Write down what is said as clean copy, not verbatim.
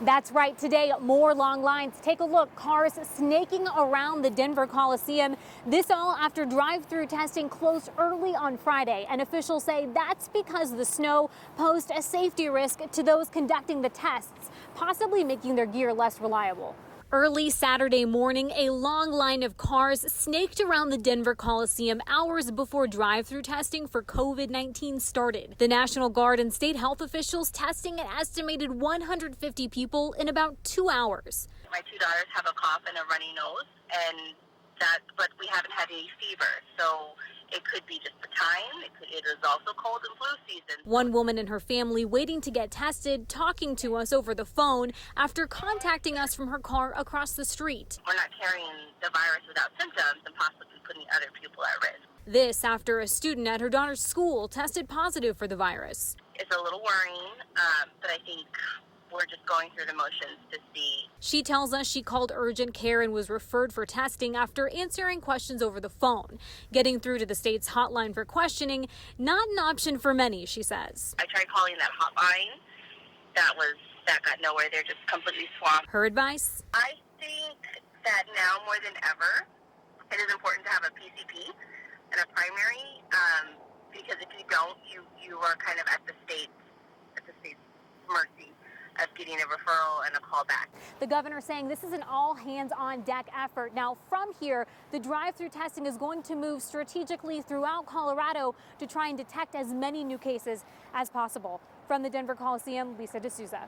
That's right. Today, more long lines. Take a look. Cars snaking around the Denver Coliseum. This all after drive-through testing closed early on Friday. And officials say that's because the snow posed a safety risk to those conducting the tests, possibly making their gear less reliable. Early Saturday morning, a long line of cars snaked around the Denver Coliseum hours before drive-through testing for COVID-19 started. The National Guard and state health officials testing an estimated 150 people in about 2 hours. My two daughters have a cough and a runny nose, but we haven't had any fever, so it could be just the time. It is also cold and flu season. One woman and her family waiting to get tested, talking to us over the phone after contacting us from her car across the street. We're not carrying the virus without symptoms and possibly putting other people at risk. This after a student at her daughter's school tested positive for the virus. It's a little worrying, but I think we're just going through the motions to see. She tells us she called urgent care and was referred for testing after answering questions over the phone. Getting through to the state's hotline for questioning, not an option for many, she says. I tried calling that hotline. That got nowhere. They're just completely swamped. Her advice? I think that now more than ever, it is important to have a PCP and a primary, because if you don't, you are kind of at the state's mercy of getting a referral and a call back. The governor saying this is an all hands on deck effort. Now from here, the drive-through testing is going to move strategically throughout Colorado to try and detect as many new cases as possible. From the Denver Coliseum, Lisa D'Souza.